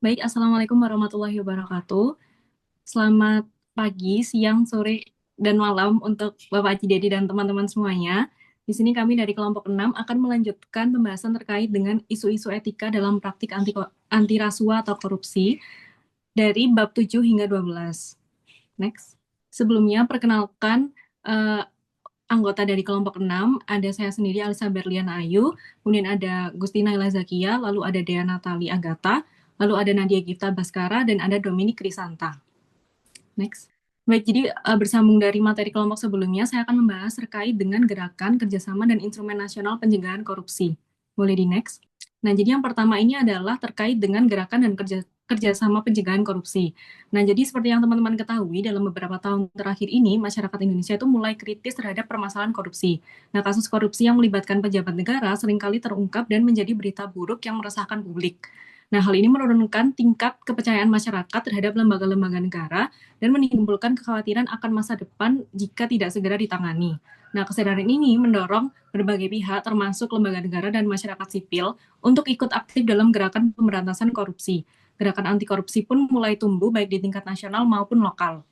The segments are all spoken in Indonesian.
Baik, Assalamualaikum warahmatullahi wabarakatuh. Selamat pagi, siang, sore, dan malam untuk Bapak Haji Dedi dan teman-teman semuanya. Di sini kami dari kelompok 6 akan melanjutkan pembahasan terkait dengan isu-isu etika dalam praktik anti rasuah atau korupsi dari bab 7 hingga 12. Next. Sebelumnya, perkenalkan anggota dari kelompok 6, ada saya sendiri Alisa Berliana Ayu, kemudian ada Gustina Ila Zakia, lalu ada Dea Natali Agata, lalu ada Nadia Gita Baskara, dan ada Dominik Krisanta. Next. Baik, jadi bersambung dari materi kelompok sebelumnya, saya akan membahas terkait dengan gerakan, kerjasama, dan instrumen nasional pencegahan korupsi. Boleh di next? Nah, jadi yang pertama ini adalah terkait dengan gerakan dan kerjasama pencegahan korupsi. Nah, jadi seperti yang teman-teman ketahui, dalam beberapa tahun terakhir ini, masyarakat Indonesia itu mulai kritis terhadap permasalahan korupsi. Nah, kasus korupsi yang melibatkan pejabat negara seringkali terungkap dan menjadi berita buruk yang meresahkan publik. Nah, hal ini menurunkan tingkat kepercayaan masyarakat terhadap lembaga-lembaga negara dan menimbulkan kekhawatiran akan masa depan jika tidak segera ditangani. Nah, kesadaran ini mendorong berbagai pihak, termasuk lembaga negara dan masyarakat sipil, untuk ikut aktif dalam gerakan pemberantasan korupsi. Gerakan anti korupsi pun mulai tumbuh baik di tingkat nasional maupun lokal.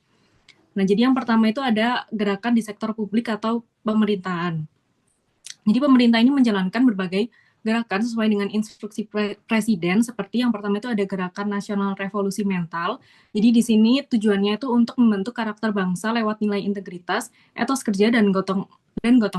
Nah, jadi yang pertama itu ada gerakan di sektor publik atau pemerintahan. Jadi pemerintah ini menjalankan berbagai gerakan sesuai dengan instruksi presiden, seperti yang pertama itu ada gerakan nasional revolusi mental. Jadi di sini tujuannya itu untuk membentuk karakter bangsa lewat nilai integritas, etos kerja dan gotong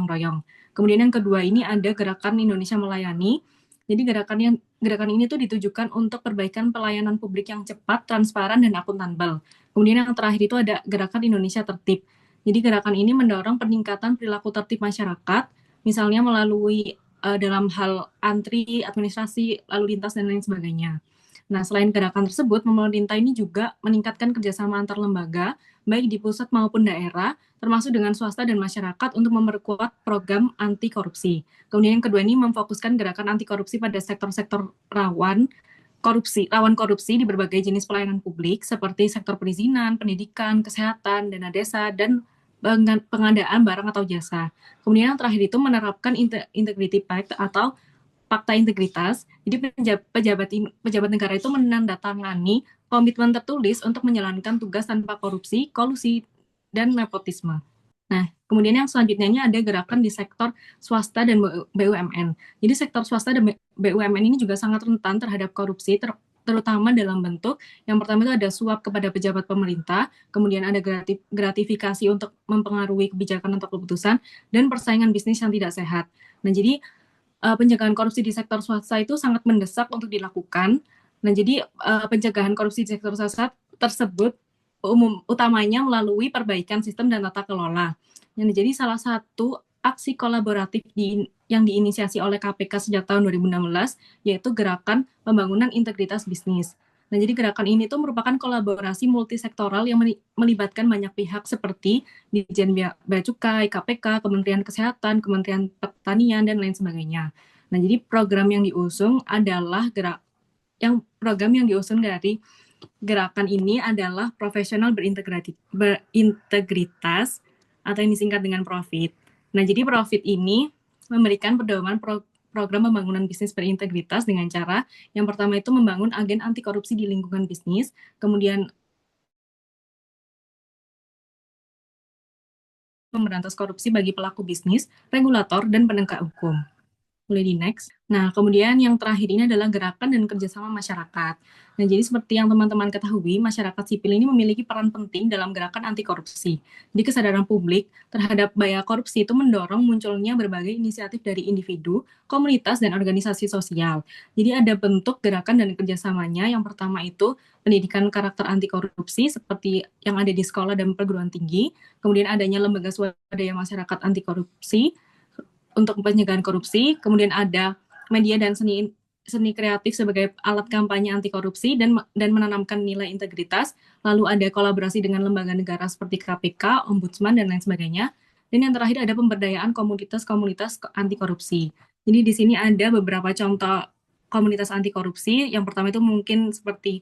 royong. Kemudian yang kedua ini ada gerakan Indonesia Melayani. Jadi gerakan ini tuh ditujukan untuk perbaikan pelayanan publik yang cepat, transparan, dan akuntabel. Kemudian yang terakhir itu ada gerakan Indonesia Tertib. Jadi gerakan ini mendorong peningkatan perilaku tertib masyarakat, misalnya melalui dalam hal antri, administrasi, lalu lintas, dan lain sebagainya. Nah, selain gerakan tersebut, pemerintah ini juga meningkatkan kerjasama antar lembaga, baik di pusat maupun daerah, termasuk dengan swasta dan masyarakat untuk memperkuat program anti korupsi. Kemudian yang kedua ini memfokuskan gerakan anti korupsi pada sektor-sektor rawan korupsi di berbagai jenis pelayanan publik seperti sektor perizinan, pendidikan, kesehatan, dana desa, dan pengadaan barang atau jasa. Kemudian yang terakhir itu menerapkan integrity pact atau fakta integritas. Jadi pejabat negara itu menandatangani komitmen tertulis untuk menjalankan tugas tanpa korupsi, kolusi, dan nepotisme. Nah, kemudian yang selanjutnya ada gerakan di sektor swasta dan BUMN. Jadi sektor swasta dan BUMN ini juga sangat rentan terhadap korupsi, terutama dalam bentuk yang pertama itu ada suap kepada pejabat pemerintah, kemudian ada gratifikasi untuk mempengaruhi kebijakan atau keputusan, dan persaingan bisnis yang tidak sehat. Nah, jadi pencegahan korupsi di sektor swasta itu sangat mendesak untuk dilakukan. Nah, jadi pencegahan korupsi di sektor swasta tersebut utamanya melalui perbaikan sistem dan tata kelola. Yang jadi salah satu aksi kolaboratif yang diinisiasi oleh KPK sejak tahun 2016 yaitu gerakan pembangunan integritas bisnis. Nah, jadi gerakan ini tuh merupakan kolaborasi multisektoral yang melibatkan banyak pihak seperti Ditjen Bea Cukai, KPK, Kementerian Kesehatan, Kementerian Pertanian, dan lain sebagainya. Nah, jadi program yang diusung dari gerakan ini adalah profesional berintegritas atau yang disingkat dengan Profit. Nah, jadi Profit ini memberikan pedoman program pembangunan bisnis berintegritas dengan cara yang pertama itu membangun agen anti korupsi di lingkungan bisnis, kemudian memberantas korupsi bagi pelaku bisnis, regulator, dan penegak hukum. Boleh di next. Nah, kemudian yang terakhir ini adalah gerakan dan kerjasama masyarakat. Nah, jadi seperti yang teman-teman ketahui, masyarakat sipil ini memiliki peran penting dalam gerakan anti korupsi. Jadi kesadaran publik terhadap bahaya korupsi itu mendorong munculnya berbagai inisiatif dari individu, komunitas, dan organisasi sosial. Jadi ada bentuk gerakan dan kerjasamanya. Yang pertama itu pendidikan karakter anti korupsi seperti yang ada di sekolah dan perguruan tinggi. Kemudian adanya lembaga swadaya masyarakat anti korupsi untuk pencegahan korupsi, kemudian ada media dan seni kreatif sebagai alat kampanye anti korupsi dan menanamkan nilai integritas, lalu ada kolaborasi dengan lembaga negara seperti KPK, Ombudsman, dan lain sebagainya. Dan yang terakhir ada pemberdayaan komunitas-komunitas anti korupsi. Jadi di sini ada beberapa contoh komunitas anti korupsi. Yang pertama itu mungkin seperti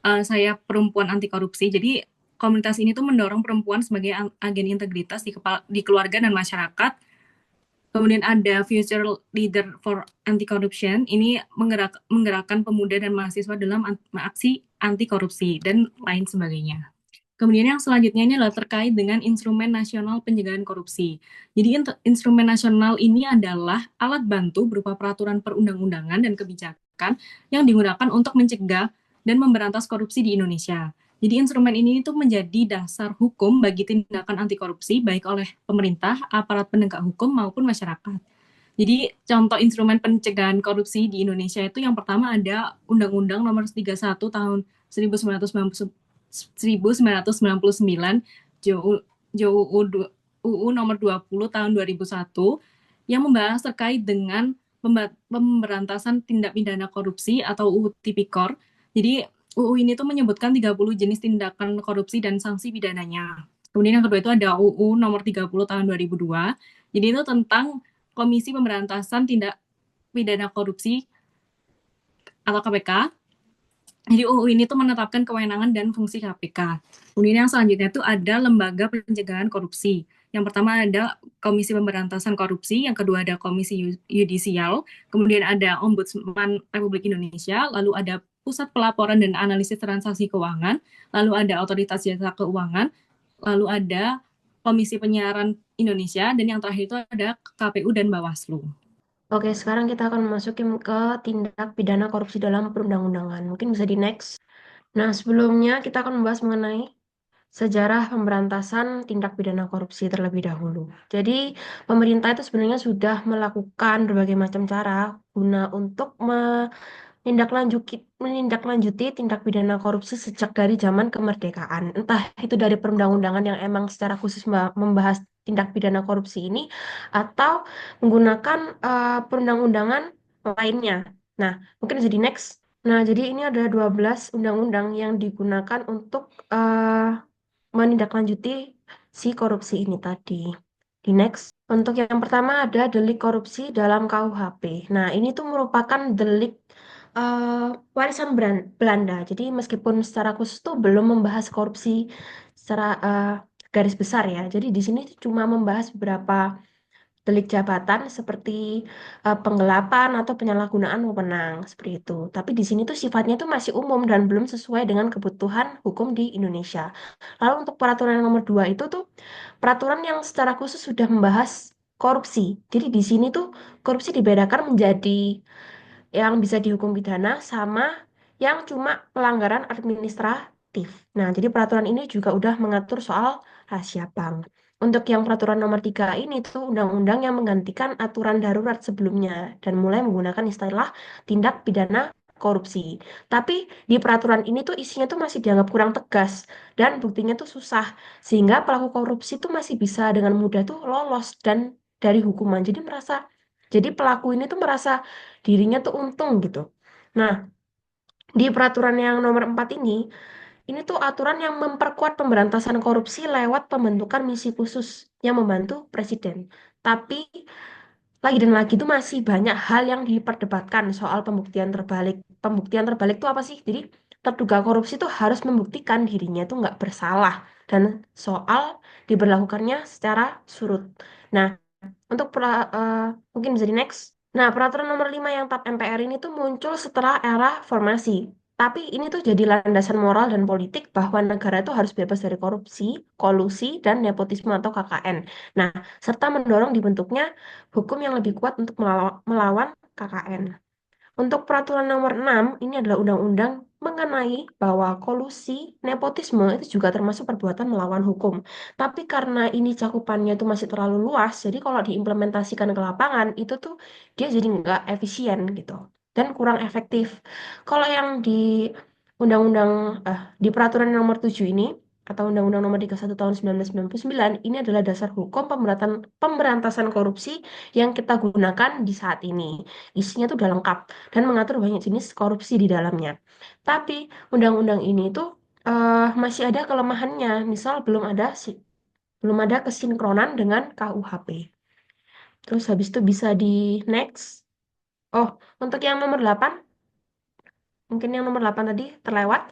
saya perempuan anti korupsi. Jadi komunitas ini tuh mendorong perempuan sebagai agen integritas di keluarga dan masyarakat Kemudian ada Future Leader for Anti-Corruption, ini menggerakkan pemuda dan mahasiswa dalam aksi anti korupsi dan lain sebagainya. Kemudian yang selanjutnya ini adalah terkait dengan Instrumen Nasional Pencegahan Korupsi. Jadi Instrumen Nasional ini adalah alat bantu berupa peraturan perundang-undangan dan kebijakan yang digunakan untuk mencegah dan memberantas korupsi di Indonesia. Jadi instrumen ini itu menjadi dasar hukum bagi tindakan anti korupsi baik oleh pemerintah, aparat penegak hukum maupun masyarakat. Jadi contoh instrumen pencegahan korupsi di Indonesia itu yang pertama ada Undang-Undang Nomor 31 Tahun 1999 UU Nomor 20 Tahun 2001 yang membahas terkait dengan pemberantasan tindak pidana korupsi atau UU Tipikor. Jadi UU ini tuh menyebutkan 30 jenis tindakan korupsi dan sanksi pidananya. Kemudian yang kedua itu ada UU Nomor 30 Tahun 2002. Jadi itu tentang Komisi Pemberantasan Tindak Pidana Korupsi atau KPK. Jadi UU ini tuh menetapkan kewenangan dan fungsi KPK. Kemudian yang selanjutnya itu ada Lembaga Pencegahan Korupsi. Yang pertama ada Komisi Pemberantasan Korupsi, yang kedua ada Komisi Yudisial, kemudian ada Ombudsman Republik Indonesia, lalu ada Pusat Pelaporan dan Analisis Transaksi Keuangan, lalu ada Otoritas Jasa Keuangan, lalu ada Komisi Penyiaran Indonesia, dan yang terakhir itu ada KPU dan Bawaslu. Oke, sekarang kita akan memasuki ke tindak pidana korupsi dalam perundang-undangan. Mungkin bisa di next. Nah, sebelumnya kita akan membahas mengenai sejarah pemberantasan tindak pidana korupsi terlebih dahulu. Jadi, pemerintah itu sebenarnya sudah melakukan berbagai macam cara guna untuk menindaklanjuti tindak pidana korupsi sejak dari zaman kemerdekaan. Entah itu dari perundang-undangan yang emang secara khusus membahas tindak pidana korupsi ini, atau menggunakan perundang-undangan lainnya. Nah, mungkin jadi next. Nah, jadi ini ada 12 undang-undang yang digunakan untuk menindaklanjuti si korupsi ini tadi. Di next. Untuk yang pertama ada delik korupsi dalam KUHP. Nah, ini tuh merupakan delik warisan Belanda. Jadi meskipun secara khusus tuh belum membahas korupsi secara garis besar ya. Jadi di sini tuh cuma membahas beberapa delik jabatan seperti penggelapan atau penyalahgunaan wewenang seperti itu. Tapi di sini tuh sifatnya tuh masih umum dan belum sesuai dengan kebutuhan hukum di Indonesia. Lalu untuk peraturan yang nomor 2 itu tuh peraturan yang secara khusus sudah membahas korupsi. Jadi di sini tuh korupsi dibedakan menjadi yang bisa dihukum pidana sama yang cuma pelanggaran administratif. Nah, jadi peraturan ini juga udah mengatur soal rahasia bank. Untuk yang peraturan nomor 3 ini tuh undang-undang yang menggantikan aturan darurat sebelumnya dan mulai menggunakan istilah tindak pidana korupsi. Tapi di peraturan ini tuh isinya tuh masih dianggap kurang tegas dan buktinya tuh susah. Sehingga pelaku korupsi tuh masih bisa dengan mudah tuh lolos dan dari hukuman. Jadi pelaku ini tuh merasa dirinya tuh untung gitu. Nah, di peraturan yang nomor 4 ini tuh aturan yang memperkuat pemberantasan korupsi lewat pembentukan misi khusus yang membantu presiden. Tapi lagi dan lagi itu masih banyak hal yang diperdebatkan soal pembuktian terbalik. Pembuktian terbalik itu apa sih? Jadi terduga korupsi itu harus membuktikan dirinya itu nggak bersalah dan soal diberlakukannya secara surut. Nah, untuk mungkin bisa di next. Nah, peraturan nomor 5 yang TAP MPR ini tuh muncul setelah era formasi. Tapi ini tuh jadi landasan moral dan politik bahwa negara itu harus bebas dari korupsi, kolusi, dan nepotisme atau KKN. Nah, serta mendorong dibentuknya hukum yang lebih kuat untuk melawan KKN. Untuk peraturan nomor 6, ini adalah undang-undang mengenai bahwa kolusi, nepotisme itu juga termasuk perbuatan melawan hukum. Tapi karena ini cakupannya itu masih terlalu luas, jadi kalau diimplementasikan ke lapangan, itu tuh dia jadi nggak efisien gitu. Dan kurang efektif. Kalau yang undang-undang, di peraturan nomor 7 ini, atau Undang-Undang Nomor 31 Tahun 1999, ini adalah dasar hukum pemberantasan korupsi yang kita gunakan di saat ini. Isinya tuh udah lengkap dan mengatur banyak jenis korupsi di dalamnya. Tapi undang-undang ini tuh masih ada kelemahannya. Misal belum ada kesinkronan dengan KUHP. Terus habis itu bisa di next. Oh, untuk yang nomor 8, mungkin yang nomor 8 tadi terlewat.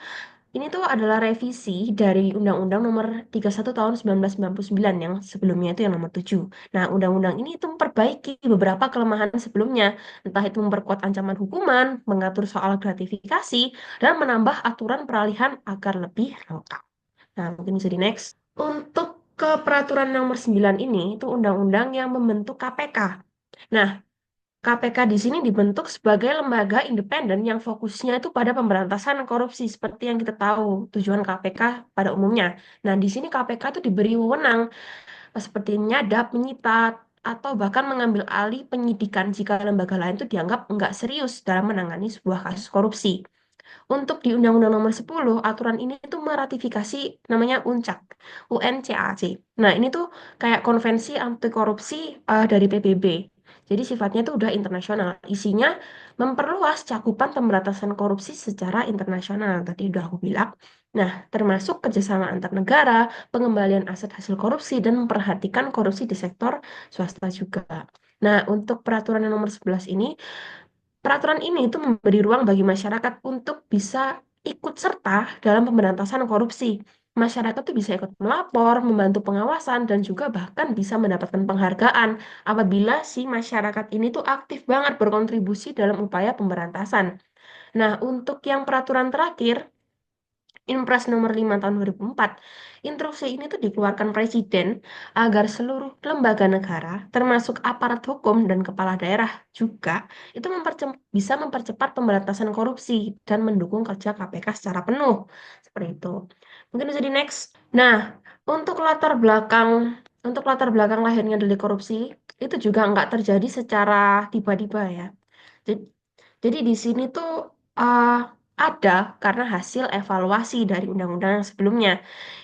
Ini tuh adalah revisi dari Undang-Undang Nomor 31 Tahun 1999 yang sebelumnya itu yang nomor 7. Nah, undang-undang ini itu memperbaiki beberapa kelemahan sebelumnya, entah itu memperkuat ancaman hukuman, mengatur soal gratifikasi, dan menambah aturan peralihan agar lebih lengkap. Nah, mungkin bisa di next. Untuk ke peraturan nomor 9 ini, itu undang-undang yang membentuk KPK. Nah, KPK di sini dibentuk sebagai lembaga independen yang fokusnya itu pada pemberantasan korupsi seperti yang kita tahu tujuan KPK pada umumnya. Nah, di sini KPK itu diberi wewenang seperti menyadap, menyita, atau bahkan mengambil alih penyidikan jika lembaga lain itu dianggap enggak serius dalam menangani sebuah kasus korupsi. Untuk di Undang-Undang Nomor 10, aturan ini tuh meratifikasi namanya UNCAK, UNCAC. Nah, ini tuh kayak konvensi anti korupsi dari PBB. Jadi sifatnya itu udah internasional. Isinya memperluas cakupan pemberantasan korupsi secara internasional. Tadi udah aku bilang. Nah, termasuk kerjasama antar negara, pengembalian aset hasil korupsi, dan memperhatikan korupsi di sektor swasta juga. Nah, untuk peraturan yang nomor 11 ini, peraturan ini itu memberi ruang bagi masyarakat untuk bisa ikut serta dalam pemberantasan korupsi. Masyarakat tuh bisa ikut melapor, membantu pengawasan, dan juga bahkan bisa mendapatkan penghargaan apabila si masyarakat ini tuh aktif banget berkontribusi dalam upaya pemberantasan. Nah, untuk yang peraturan terakhir, Impres nomor 5 tahun 2004, instruksi ini tuh dikeluarkan Presiden agar seluruh lembaga negara, termasuk aparat hukum dan kepala daerah juga, itu bisa mempercepat pemberantasan korupsi dan mendukung kerja KPK secara penuh. Seperti itu. Mungkin bisa di next. Nah, untuk latar belakang lahirnya delik korupsi, itu juga nggak terjadi secara tiba-tiba ya. Jadi, jadi di sini tuh uh, ada karena hasil evaluasi dari undang-undang yang sebelumnya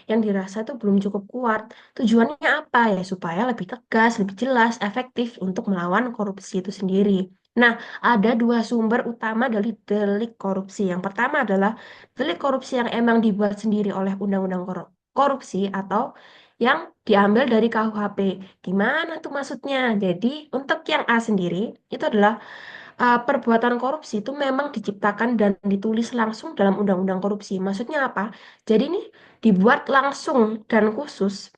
yang dirasa tuh belum cukup kuat. Tujuannya apa ya? Supaya lebih tegas, lebih jelas, efektif untuk melawan korupsi itu sendiri. Nah, ada dua sumber utama dari delik korupsi. Yang pertama adalah delik korupsi yang emang dibuat sendiri oleh undang-undang korupsi atau yang diambil dari KUHP. Gimana tuh maksudnya? Jadi, untuk yang A sendiri, itu adalah perbuatan korupsi itu memang diciptakan dan ditulis langsung dalam undang-undang korupsi. Maksudnya apa? Jadi ini dibuat langsung dan khusus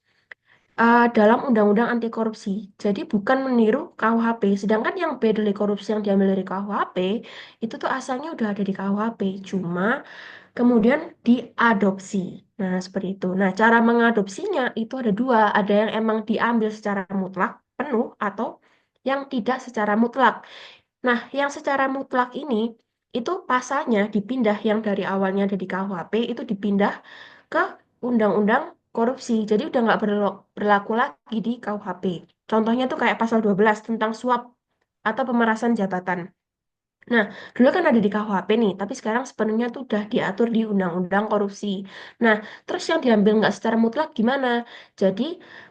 dalam undang-undang anti korupsi. Jadi bukan meniru KUHP. Sedangkan yang B delik korupsi yang diambil dari KUHP itu tuh asalnya udah ada di KUHP, cuma kemudian diadopsi. Nah, seperti itu. Nah, cara mengadopsinya itu ada dua. Ada yang emang diambil secara mutlak, penuh, atau yang tidak secara mutlak. Nah, yang secara mutlak ini itu pasalnya dipindah yang dari awalnya ada di KUHP itu dipindah ke Undang-Undang Korupsi. Jadi udah nggak berlaku lagi di KUHP. Contohnya tuh kayak pasal 12 tentang suap atau pemerasan jabatan. Nah, dulu kan ada di KUHP nih, tapi sekarang sepenuhnya tuh udah diatur di Undang-Undang Korupsi. Nah, terus yang diambil nggak secara mutlak gimana? Jadi,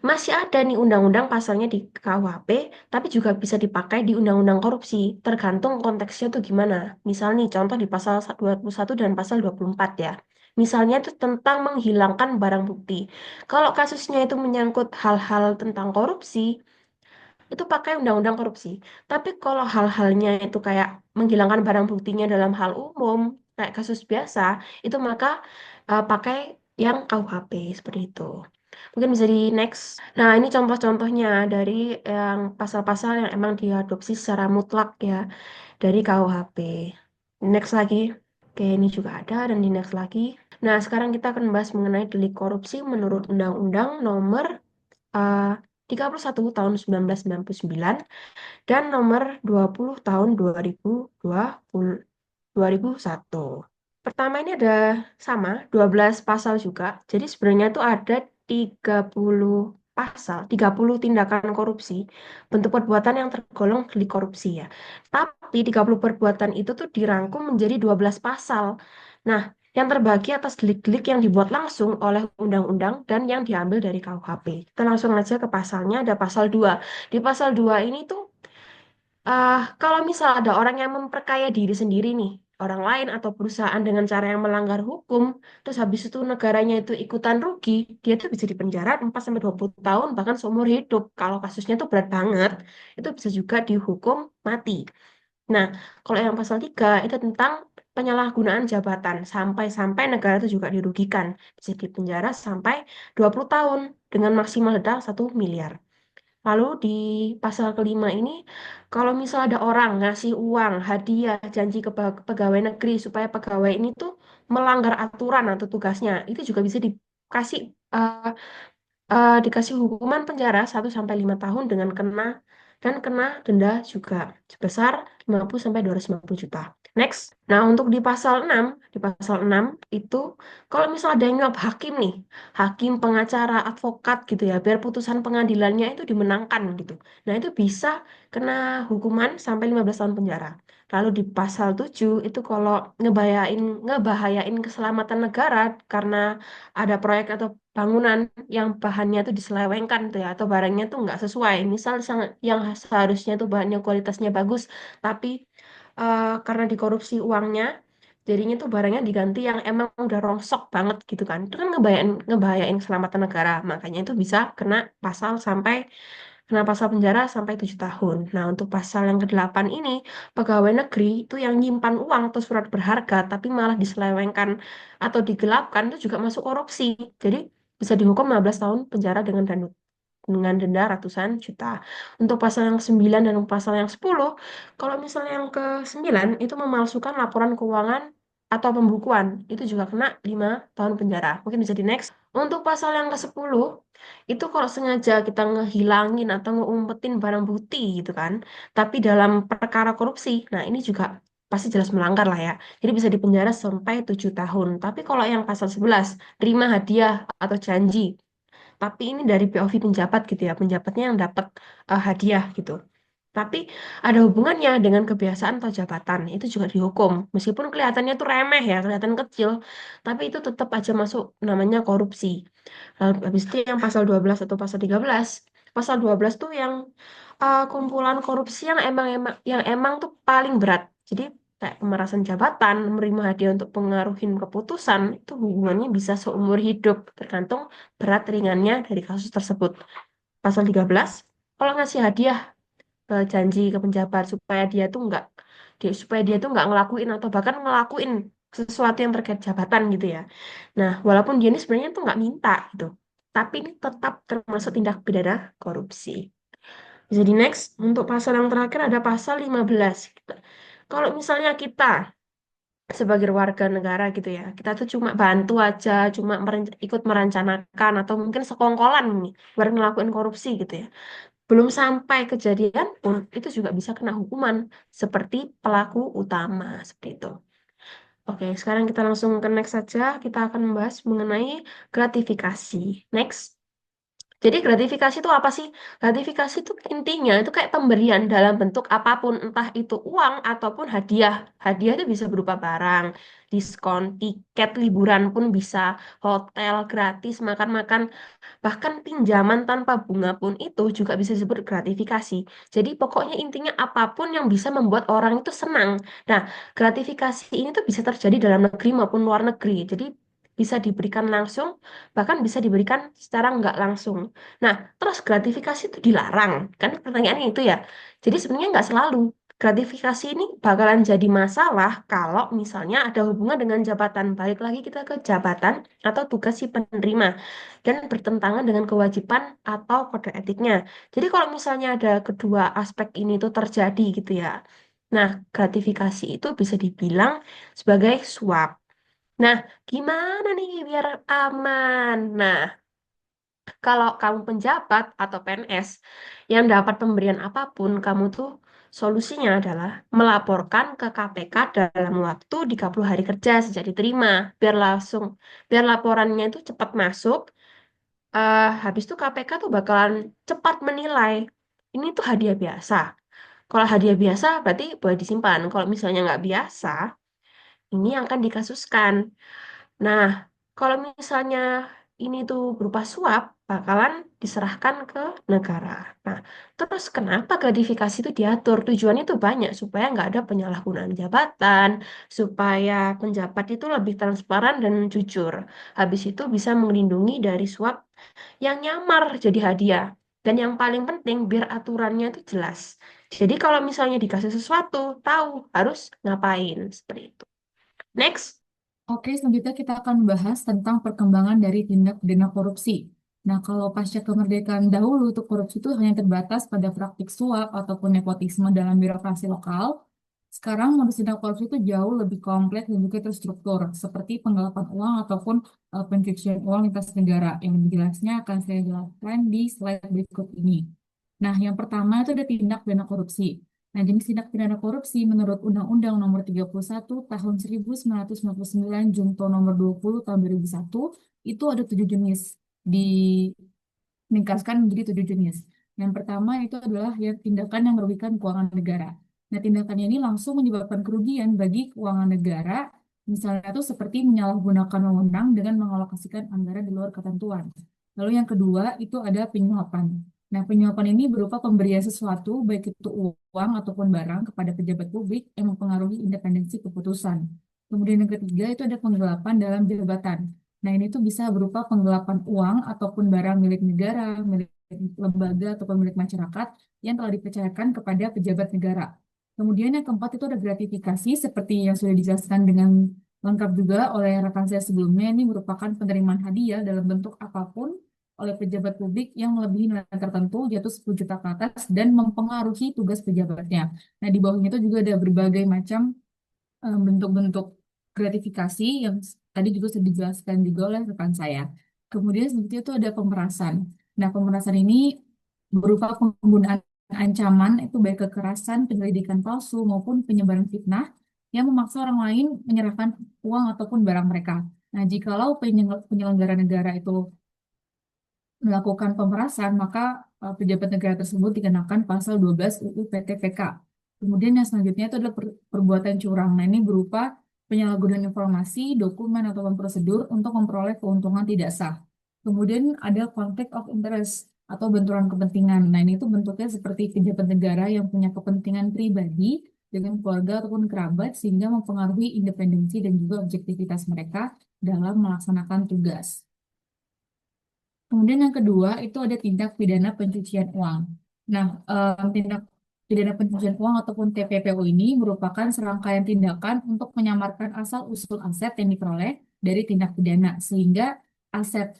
masih ada nih undang-undang pasalnya di KUHP, tapi juga bisa dipakai di Undang-Undang Korupsi, tergantung konteksnya tuh gimana. Misal nih, contoh di pasal 21 dan pasal 24 ya. Misalnya itu tentang menghilangkan barang bukti. Kalau kasusnya itu menyangkut hal-hal tentang korupsi, itu pakai undang-undang korupsi. Tapi kalau hal-halnya itu kayak menghilangkan barang buktinya dalam hal umum, kayak kasus biasa, itu maka pakai yang KUHP seperti itu. Mungkin bisa di next. Nah, ini contoh-contohnya dari yang pasal-pasal yang emang diadopsi secara mutlak ya dari KUHP. Next lagi. Oke, ini juga ada dan di next lagi. Nah, sekarang kita akan membahas mengenai delik korupsi menurut Undang-Undang Nomor eh, 31 tahun 1999 dan nomor 20 tahun 2001. Pertama ini ada sama 12 pasal juga. Jadi sebenarnya itu ada 30 pasal, 30 tindakan korupsi, bentuk perbuatan yang tergolong delik korupsi ya. Tapi 30 perbuatan itu tuh dirangkum menjadi 12 pasal. Nah, yang terbagi atas delik-delik yang dibuat langsung oleh undang-undang dan yang diambil dari KUHP. Kita langsung aja ke pasalnya, ada pasal 2. Di pasal 2 ini tuh kalau misal ada orang yang memperkaya diri sendiri nih, orang lain atau perusahaan dengan cara yang melanggar hukum, terus habis itu negaranya itu ikutan rugi, dia tuh bisa dipenjara 4 sampai 20 tahun, bahkan seumur hidup. Kalau kasusnya tuh berat banget, itu bisa juga dihukum mati. Nah, kalau yang pasal 3 itu tentang penyalahgunaan jabatan sampai-sampai negara itu juga dirugikan. Bisa dipenjara sampai 20 tahun dengan maksimal denda 1 miliar. Lalu di pasal kelima ini, kalau misal ada orang ngasih uang, hadiah, janji ke pegawai negeri supaya pegawai ini tuh melanggar aturan atau tugasnya, itu juga bisa dikasih eh, dikasih hukuman penjara 1 sampai 5 tahun dengan kena denda juga sebesar 50 sampai 250 juta. Next. Nah, untuk di pasal 6 itu kalau misal ada yang nyuap hakim nih, hakim, pengacara, advokat gitu ya, biar putusan pengadilannya itu dimenangkan gitu. Nah, itu bisa kena hukuman sampai 15 tahun penjara. Lalu di pasal 7 itu kalau ngebahayain keselamatan negara karena ada proyek atau bangunan yang bahannya tuh diselewengkan tuh ya, atau barangnya tuh nggak sesuai. Misal yang seharusnya tuh bahannya kualitasnya bagus, tapi karena dikorupsi uangnya, jadinya tuh barangnya diganti yang emang udah rongsok banget gitu kan. Itu kan ngebahayain keselamatan negara. Makanya itu bisa kena pasal penjara sampai 7 tahun. Nah, untuk pasal yang ke-8 ini, pegawai negeri itu yang nyimpan uang atau surat berharga, tapi malah diselewengkan atau digelapkan, itu juga masuk korupsi. Jadi, bisa dihukum 15 tahun penjara dengan denda ratusan juta. Untuk pasal yang 9 dan pasal yang 10, kalau misalnya yang ke-9 itu memalsukan laporan keuangan atau pembukuan, itu juga kena 5 tahun penjara. Mungkin bisa di next. Untuk pasal yang ke-10, itu kalau sengaja kita ngehilangin atau ngeumpetin barang bukti gitu kan, tapi dalam perkara korupsi, nah ini juga pasti jelas melanggar lah ya. Jadi bisa dipenjara sampai 7 tahun. Tapi kalau yang pasal 11, terima hadiah atau janji, tapi ini dari POV penjabat gitu ya, penjabatnya yang dapat hadiah gitu. Tapi ada hubungannya dengan kebiasaan atau jabatan, itu juga dihukum. Meskipun kelihatannya tuh remeh ya, kelihatan kecil, tapi itu tetap aja masuk namanya korupsi. Lalu habis itu yang pasal 12 atau pasal 13. Pasal 12 tuh yang kumpulan korupsi yang emang tuh paling berat. Jadi kayak pemerasan jabatan, menerima hadiah untuk pengaruhin keputusan, itu hubungannya bisa seumur hidup, tergantung berat ringannya dari kasus tersebut. Pasal 13, kalau ngasih hadiah janji ke penjabat supaya dia tuh nggak ngelakuin atau bahkan ngelakuin sesuatu yang terkait jabatan gitu ya. Nah, walaupun dia ini sebenarnya tuh nggak minta gitu, tapi ini tetap termasuk tindak pidana korupsi. Jadi next, untuk pasal yang terakhir ada pasal 15. Kalau misalnya kita sebagai warga negara gitu ya, kita tuh cuma bantu aja, cuma ikut merencanakan atau mungkin sekongkolan nih, baru ngelakuin korupsi gitu ya. Belum sampai kejadian pun itu juga bisa kena hukuman seperti pelaku utama seperti itu. Oke, sekarang kita langsung ke next saja. Kita akan membahas mengenai gratifikasi. Next. Jadi gratifikasi itu apa sih? Gratifikasi itu intinya itu kayak pemberian dalam bentuk apapun, entah itu uang ataupun hadiah. Hadiah itu bisa berupa barang, diskon, tiket liburan pun bisa, hotel gratis, makan-makan. Bahkan pinjaman tanpa bunga pun itu juga bisa disebut gratifikasi. Jadi pokoknya intinya apapun yang bisa membuat orang itu senang. Nah, gratifikasi ini tuh bisa terjadi dalam negeri maupun luar negeri. Jadi bisa diberikan langsung, bahkan bisa diberikan secara nggak langsung. Nah, terus gratifikasi itu dilarang. Kan pertanyaannya itu ya. Jadi sebenarnya nggak selalu. Gratifikasi ini bakalan jadi masalah kalau misalnya ada hubungan dengan jabatan. Balik lagi kita ke jabatan atau tugas si penerima dan bertentangan dengan kewajiban atau kode etiknya. Jadi kalau misalnya ada kedua aspek ini tuh terjadi gitu ya. Nah, gratifikasi itu bisa dibilang sebagai suap. Nah, gimana nih biar aman? Nah, kalau kamu penjabat atau PNS yang dapat pemberian apapun, kamu tuh solusinya adalah melaporkan ke KPK dalam waktu 30 hari kerja sejak diterima. Biar laporannya itu cepat masuk. Habis itu KPK tuh bakalan cepat menilai ini tuh hadiah biasa. Kalau hadiah biasa berarti boleh disimpan. Kalau misalnya nggak biasa, ini yang akan dikasuskan. Nah, kalau misalnya ini tuh berupa suap, bakalan diserahkan ke negara. Nah, terus kenapa gratifikasi itu diatur? Tujuannya itu banyak, supaya nggak ada penyalahgunaan jabatan, supaya penjabat itu lebih transparan dan jujur. Habis itu bisa melindungi dari suap yang nyamar jadi hadiah. Dan yang paling penting, biar aturannya itu jelas. Jadi kalau misalnya dikasih sesuatu, tahu harus ngapain. Seperti itu. Next. Oke, selanjutnya kita akan bahas tentang perkembangan dari tindak pidana korupsi. Nah, kalau pasca kemerdekaan dahulu, tuh korupsi itu hanya terbatas pada praktik suap ataupun nepotisme dalam birokrasi lokal. Sekarang modus tindak korupsi itu jauh lebih kompleks dan juga terstruktur, seperti penggelapan uang ataupun pencucian uang lintas negara. Yang lebih jelasnya akan saya jelaskan di slide berikut ini. Nah, yang pertama itu ada tindak pidana korupsi. Nah, jenis tindak pidana korupsi menurut Undang-Undang Nomor 31 Tahun 1999 Junto Nomor 20 Tahun 2001 itu ada 7 jenis, diringkaskan menjadi 7 jenis. Yang pertama itu adalah yang tindakan yang merugikan keuangan negara. Nah, tindakannya ini langsung menyebabkan kerugian bagi keuangan negara, misalnya itu seperti menyalahgunakan wewenang dengan mengalokasikan anggaran di luar ketentuan. Lalu yang kedua itu ada penyuapan. Nah, penyuapan ini berupa pemberian sesuatu, baik itu uang ataupun barang kepada pejabat publik yang mempengaruhi independensi keputusan. Kemudian yang ketiga itu ada penggelapan dalam jabatan. Nah, ini tuh bisa berupa penggelapan uang ataupun barang milik negara, milik lembaga ataupun milik masyarakat yang telah dipercayakan kepada pejabat negara. Kemudian yang keempat itu ada gratifikasi seperti yang sudah dijelaskan dengan lengkap juga oleh rekan saya sebelumnya. Ini merupakan penerimaan hadiah dalam bentuk apapun oleh pejabat publik yang melebihi nilai tertentu, yaitu 10 juta ke atas, dan mempengaruhi tugas pejabatnya. Nah, di bawahnya itu juga ada berbagai macam bentuk-bentuk gratifikasi yang tadi juga sudah dijelaskan juga oleh rekan saya. Kemudian selanjutnya itu ada pemerasan. Nah, pemerasan ini berupa penggunaan ancaman itu baik kekerasan, penyelidikan palsu maupun penyebaran fitnah yang memaksa orang lain menyerahkan uang ataupun barang mereka. Nah, jikalau penyelenggara negara itu melakukan pemerasan, maka pejabat negara tersebut dikenakan pasal 12 UU PTPK. Kemudian yang selanjutnya itu adalah perbuatan curang. Nah, ini berupa penyalahgunaan informasi, dokumen, ataupun prosedur untuk memperoleh keuntungan tidak sah. Kemudian ada conflict of interest atau benturan kepentingan. Nah, ini tuh bentuknya seperti pejabat negara yang punya kepentingan pribadi dengan keluarga ataupun kerabat sehingga mempengaruhi independensi dan juga objektivitas mereka dalam melaksanakan tugas. Kemudian yang kedua itu ada tindak pidana pencucian uang. Nah, tindak pidana pencucian uang ataupun TPPU ini merupakan serangkaian tindakan untuk menyamarkan asal-usul aset yang diperoleh dari tindak pidana sehingga aset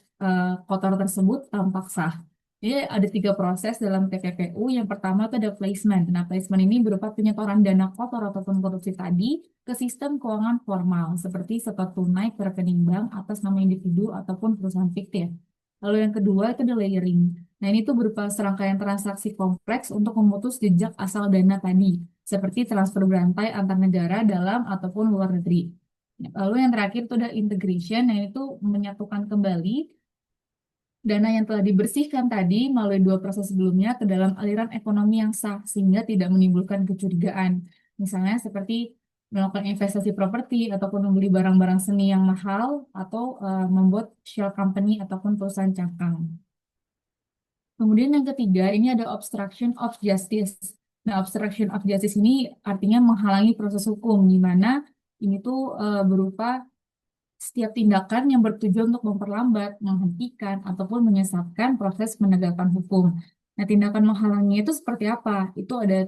kotor tersebut tampak sah. Jadi ada 3 proses dalam TPPU. Yang pertama itu ada placement. Nah, placement ini berupa penyetoran dana kotor ataupun korupsi tadi ke sistem keuangan formal seperti setor tunai ke rekening bank atas nama individu ataupun perusahaan fiktif. Lalu yang kedua itu ada layering. Nah, ini tuh berupa serangkaian transaksi kompleks untuk memutus jejak asal dana tadi, seperti transfer berantai antar negara dalam ataupun luar negeri. Lalu yang terakhir itu ada integration, yang itu menyatukan kembali dana yang telah dibersihkan tadi melalui 2 proses sebelumnya ke dalam aliran ekonomi yang sah, sehingga tidak menimbulkan kecurigaan. Misalnya seperti melakukan investasi properti ataupun membeli barang-barang seni yang mahal atau membuat shell company ataupun perusahaan cangkang. Kemudian yang ketiga, ini ada obstruction of justice. Nah, obstruction of justice ini artinya menghalangi proses hukum, di mana ini tuh berupa setiap tindakan yang bertujuan untuk memperlambat, menghentikan, ataupun menyesatkan proses penegakan hukum. Nah, tindakan menghalangi itu seperti apa? Itu ada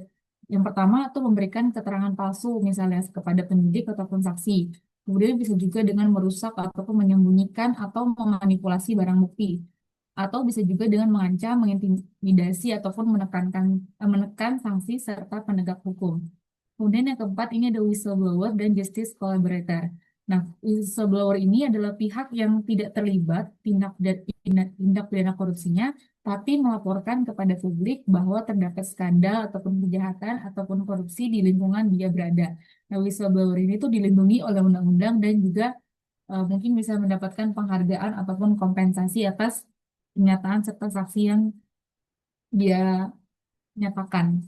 yang pertama itu memberikan keterangan palsu, misalnya kepada penyidik ataupun saksi. Kemudian bisa juga dengan merusak ataupun menyembunyikan atau memanipulasi barang bukti. Atau bisa juga dengan mengancam, mengintimidasi, ataupun menekan sanksi serta penegak hukum. Kemudian yang keempat ini ada whistleblower dan justice collaborator. Nah, whistleblower ini adalah pihak yang tidak terlibat tindak pidana korupsinya, tapi melaporkan kepada publik bahwa terdapat skandal ataupun kejahatan ataupun korupsi di lingkungan dia berada. Nah, whistleblower ini tuh dilindungi oleh undang-undang dan juga mungkin bisa mendapatkan penghargaan ataupun kompensasi atas pernyataan serta saksi yang dia nyatakan.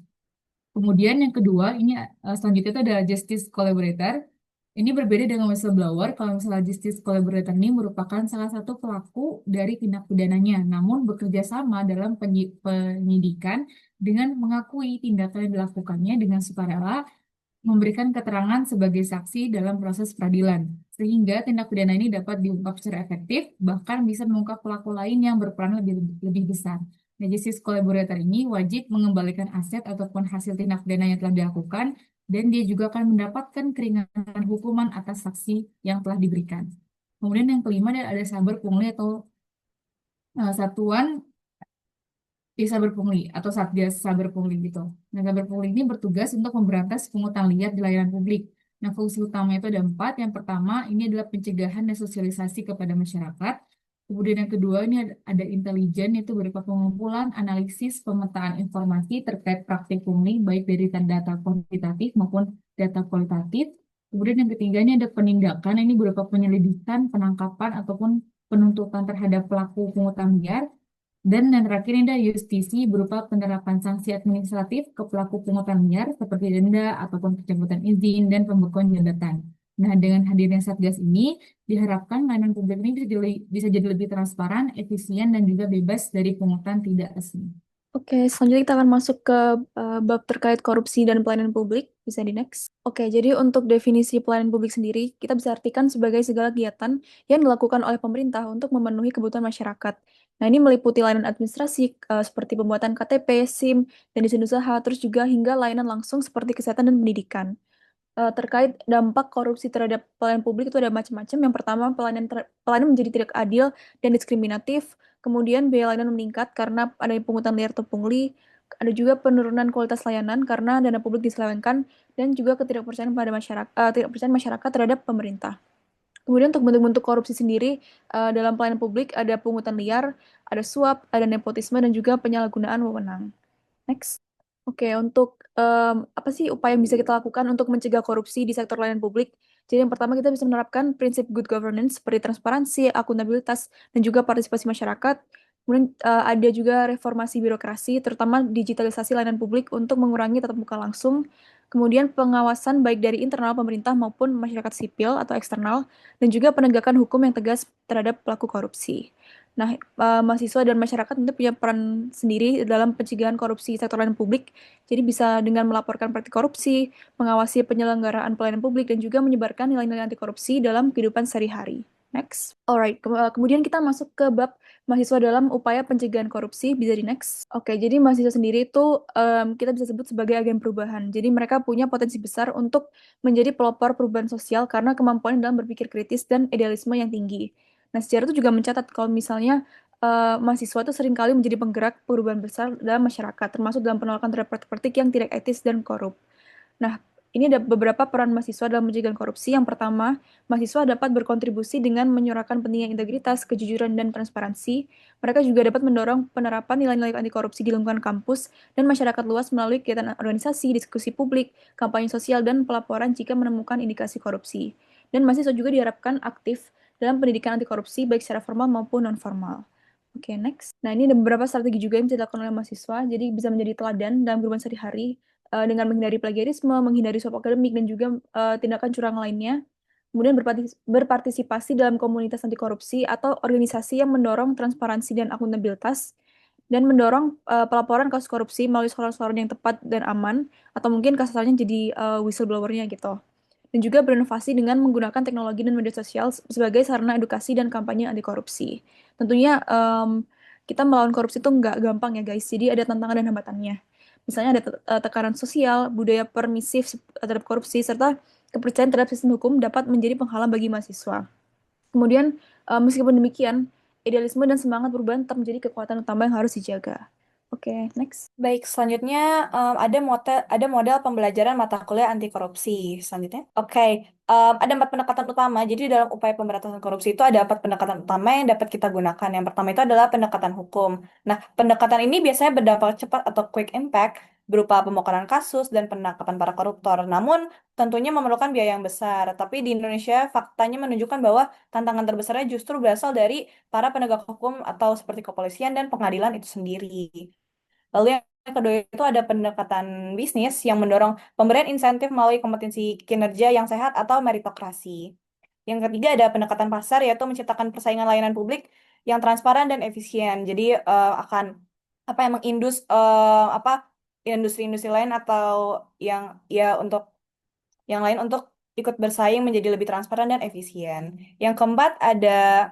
Kemudian yang kedua, ini selanjutnya itu ada justice collaborator. Ini berbeda dengan whistleblower. Kalau misalnya justice collaborator ini merupakan salah satu pelaku dari tindak pidananya, namun bekerja sama dalam penyidikan dengan mengakui tindakan yang dilakukannya dengan sukarela, memberikan keterangan sebagai saksi dalam proses peradilan, sehingga tindak pidana ini dapat diungkap secara efektif, bahkan bisa mengungkap pelaku lain yang berperan lebih besar. Nah, justice collaborator ini wajib mengembalikan aset ataupun hasil tindak pidana yang telah dilakukan dan dia juga akan mendapatkan keringanan hukuman atas sanksi yang telah diberikan. Kemudian yang kelima ada saber pungli atau satuan saber pungli atau satgas saber pungli gitu. Nah, saber pungli ini bertugas untuk memberantas pungutan liar di layanan publik. Nah, fungsi utama itu ada empat. Yang pertama ini adalah pencegahan dan sosialisasi kepada masyarakat. Kemudian yang kedua ini ada intelijen, yaitu berupa pengumpulan, analisis, pemetaan informasi terkait praktik pungli, baik dari data kuantitatif maupun data kualitatif. Kemudian yang ketiga ini ada penindakan, ini berupa penyelidikan, penangkapan, ataupun penuntutan terhadap pelaku pungutan liar. Dan yang terakhir ini ada justisi berupa penerapan sanksi administratif ke pelaku pungutan liar seperti denda ataupun pencabutan izin dan pembekuan jabatan. Nah, dengan hadirnya Satgas ini, diharapkan layanan publik ini bisa jadi lebih transparan, efisien, dan juga bebas dari pungutan tidak resmi. Oke, selanjutnya kita akan masuk ke bab terkait korupsi dan pelayanan publik. Bisa di next. Oke, jadi untuk definisi pelayanan publik sendiri, kita bisa artikan sebagai segala kegiatan yang dilakukan oleh pemerintah untuk memenuhi kebutuhan masyarakat. Nah, ini meliputi layanan administrasi seperti pembuatan KTP, SIM, dan izin usaha, terus juga hingga layanan langsung seperti kesehatan dan pendidikan. Terkait dampak korupsi terhadap pelayanan publik itu ada macam-macam. Yang pertama, pelayanan menjadi tidak adil dan diskriminatif. Kemudian biaya layanan meningkat karena adanya pungutan liar atau pungli. Ada juga penurunan kualitas layanan karena dana publik diselewengkan dan juga ketidakpercayaan pada masyarakat, tidak percaya masyarakat terhadap pemerintah. Kemudian untuk bentuk-bentuk korupsi sendiri dalam pelayanan publik ada pungutan liar, ada suap, ada nepotisme dan juga penyalahgunaan wewenang. Next. Oke, untuk apa sih upaya yang bisa kita lakukan untuk mencegah korupsi di sektor layanan publik? Jadi yang pertama kita bisa menerapkan prinsip good governance seperti transparansi, akuntabilitas, dan juga partisipasi masyarakat. Kemudian ada juga reformasi birokrasi, terutama digitalisasi layanan publik untuk mengurangi tatap muka langsung. Kemudian pengawasan baik dari internal pemerintah maupun masyarakat sipil atau eksternal, dan juga penegakan hukum yang tegas terhadap pelaku korupsi. Nah, mahasiswa dan masyarakat tentu punya peran sendiri dalam pencegahan korupsi sektor layanan publik. Jadi bisa dengan melaporkan praktik korupsi, mengawasi penyelenggaraan pelayanan publik, dan juga menyebarkan nilai-nilai anti korupsi dalam kehidupan sehari-hari. Next. Alright, kemudian kita masuk ke bab mahasiswa dalam upaya pencegahan korupsi. Bisa di next. Oke, jadi mahasiswa sendiri itu kita bisa sebut sebagai agen perubahan. Jadi mereka punya potensi besar untuk menjadi pelopor perubahan sosial karena kemampuan dalam berpikir kritis dan idealisme yang tinggi. Nah, sejarah itu juga mencatat kalau misalnya mahasiswa itu seringkali menjadi penggerak perubahan besar dalam masyarakat, termasuk dalam penolakan terhadap praktik yang tidak etis dan korup. Nah, ini ada beberapa peran mahasiswa dalam mencegah korupsi. Yang pertama, mahasiswa dapat berkontribusi dengan menyuarakan pentingnya integritas, kejujuran, dan transparansi. Mereka juga dapat mendorong penerapan nilai-nilai anti korupsi di lingkungan kampus dan masyarakat luas melalui kegiatan organisasi, diskusi publik, kampanye sosial, dan pelaporan jika menemukan indikasi korupsi. Dan mahasiswa juga diharapkan aktif dalam pendidikan anti korupsi baik secara formal maupun non-formal. Oke, next. Nah, ini ada beberapa strategi juga yang bisa dilakukan oleh mahasiswa, jadi bisa menjadi teladan dalam kehidupan sehari-hari dengan menghindari plagiarisme, menghindari suap akademik, dan juga tindakan curang lainnya. Kemudian berpartisipasi dalam komunitas anti korupsi atau organisasi yang mendorong transparansi dan akuntabilitas, dan mendorong pelaporan kasus korupsi melalui saluran-saluran yang tepat dan aman, atau mungkin kasarnya jadi whistleblower-nya gitu. Dan juga berinovasi dengan menggunakan teknologi dan media sosial sebagai sarana edukasi dan kampanye anti korupsi. Tentunya kita melawan korupsi itu nggak gampang ya guys, jadi ada tantangan dan hambatannya. Misalnya ada tekanan sosial, budaya permisif terhadap korupsi, serta kepercayaan terhadap sistem hukum dapat menjadi penghalang bagi mahasiswa. Kemudian, meskipun demikian, idealisme dan semangat perubahan tetap menjadi kekuatan utama yang harus dijaga. Oke, next. Baik, selanjutnya ada model pembelajaran mata kuliah anti korupsi. Selanjutnya, oke, ada 4 pendekatan utama. Jadi dalam upaya pemberantasan korupsi itu ada 4 pendekatan utama yang dapat kita gunakan. Yang pertama itu adalah pendekatan hukum. Nah, pendekatan ini biasanya berdampak cepat atau quick impact berupa pembongkaran kasus dan penangkapan para koruptor. Namun, tentunya memerlukan biaya yang besar. Tapi di Indonesia, faktanya menunjukkan bahwa tantangan terbesarnya justru berasal dari para penegak hukum atau seperti kepolisian dan pengadilan itu sendiri. Lalu yang kedua itu ada pendekatan bisnis yang mendorong pemberian insentif melalui kompetensi kinerja yang sehat atau meritokrasi. Yang ketiga ada pendekatan pasar yaitu menciptakan persaingan layanan publik yang transparan dan efisien. Jadi akan apa yang apa industri-industri lain atau yang ya untuk yang lain untuk ikut bersaing menjadi lebih transparan dan efisien. Yang keempat ada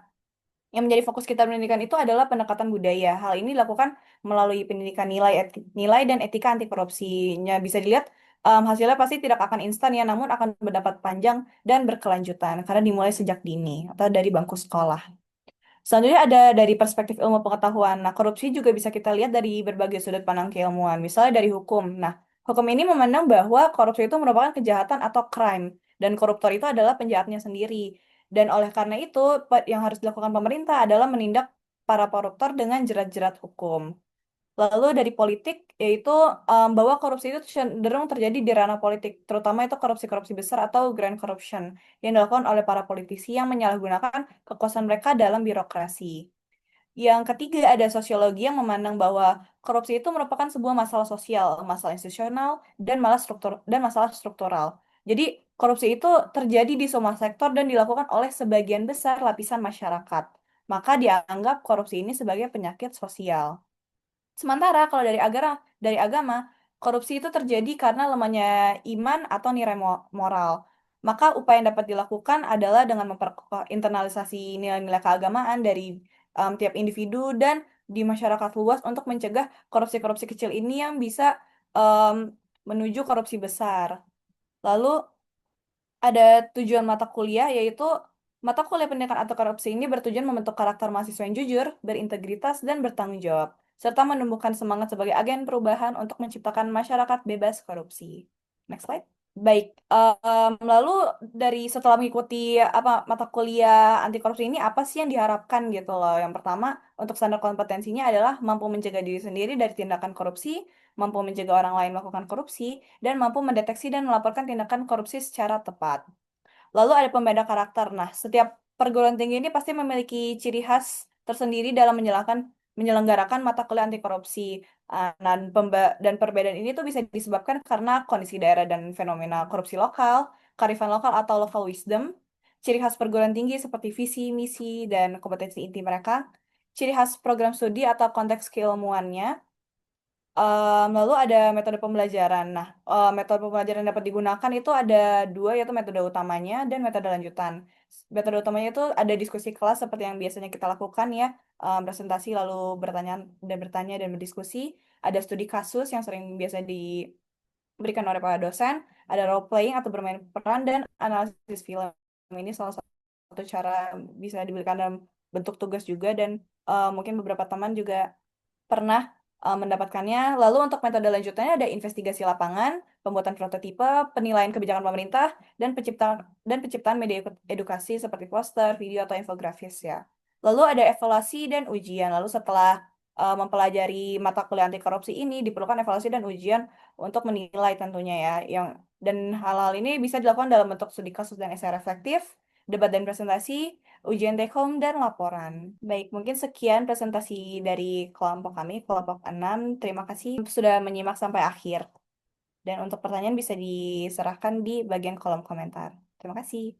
yang menjadi fokus kita pendidikan itu adalah pendekatan budaya. Hal ini dilakukan melalui pendidikan nilai dan etika anti korupsinya. Bisa dilihat hasilnya pasti tidak akan instan ya, namun akan berdampak panjang dan berkelanjutan karena dimulai sejak dini atau dari bangku sekolah. Selanjutnya ada dari perspektif ilmu pengetahuan. Nah, korupsi juga bisa kita lihat dari berbagai sudut pandang keilmuan, misalnya dari hukum. Nah, hukum ini memandang bahwa korupsi itu merupakan kejahatan atau crime, dan koruptor itu adalah penjahatnya sendiri. Dan oleh karena itu, yang harus dilakukan pemerintah adalah menindak para koruptor dengan jerat-jerat hukum. Lalu dari politik, yaitu bahwa korupsi itu cenderung terjadi di ranah politik, terutama itu korupsi-korupsi besar atau grand corruption yang dilakukan oleh para politisi yang menyalahgunakan kekuasaan mereka dalam birokrasi. Yang ketiga ada sosiologi yang memandang bahwa korupsi itu merupakan sebuah masalah sosial, masalah institusional, dan masalah struktural. Jadi korupsi itu terjadi di semua sektor dan dilakukan oleh sebagian besar lapisan masyarakat. Maka dianggap korupsi ini sebagai penyakit sosial. Sementara kalau dari agama, korupsi itu terjadi karena lemahnya iman atau nilai moral. Maka upaya yang dapat dilakukan adalah dengan memperkokoh internalisasi nilai-nilai keagamaan dari tiap individu dan di masyarakat luas untuk mencegah korupsi-korupsi kecil ini yang bisa em, menuju korupsi besar. Lalu ada tujuan mata kuliah, yaitu mata kuliah pendidikan anti korupsi ini bertujuan membentuk karakter mahasiswa yang jujur, berintegritas, dan bertanggung jawab, serta menumbuhkan semangat sebagai agen perubahan untuk menciptakan masyarakat bebas korupsi. Next slide. Baik, lalu setelah mengikuti mata kuliah anti korupsi ini, apa sih yang diharapkan gitu loh? Yang pertama, untuk standar kompetensinya adalah mampu mencegah diri sendiri dari tindakan korupsi, mampu mencegah orang lain melakukan korupsi, dan mampu mendeteksi dan melaporkan tindakan korupsi secara tepat. Lalu ada pembeda karakter. Nah, setiap perguruan tinggi ini pasti memiliki ciri khas tersendiri dalam menyelenggarakan mata kuliah anti korupsi. Dan perbedaan ini tuh bisa disebabkan karena kondisi daerah dan fenomena korupsi lokal, kearifan lokal atau local wisdom, ciri khas perguruan tinggi seperti visi, misi, dan kompetensi inti mereka, ciri khas program studi atau konteks keilmuannya. Lalu ada metode pembelajaran. Nah, metode pembelajaran yang dapat digunakan itu ada dua, yaitu metode utamanya dan metode lanjutan. Metode utamanya itu ada diskusi kelas seperti yang biasanya kita lakukan ya, presentasi lalu bertanya dan berdiskusi. Ada studi kasus yang sering biasa diberikan oleh para dosen. Ada role playing atau bermain peran dan analisis film. Ini salah satu cara bisa diberikan dalam bentuk tugas juga dan mungkin beberapa teman juga pernah mendapatkannya. Lalu untuk metode lanjutannya ada investigasi lapangan, pembuatan prototipe, penilaian kebijakan pemerintah, dan penciptaan media edukasi seperti poster, video, atau infografis ya. Lalu ada evaluasi dan ujian. Lalu setelah mempelajari mata kuliah anti korupsi ini, diperlukan evaluasi dan ujian untuk menilai tentunya ya. Dan hal-hal ini bisa dilakukan dalam bentuk studi kasus dan esai reflektif, debat dan presentasi, ujian take home, dan laporan. Baik, mungkin sekian presentasi dari kelompok kami, kelompok 6. Terima kasih sudah menyimak sampai akhir. Dan untuk pertanyaan bisa diserahkan di bagian kolom komentar. Terima kasih.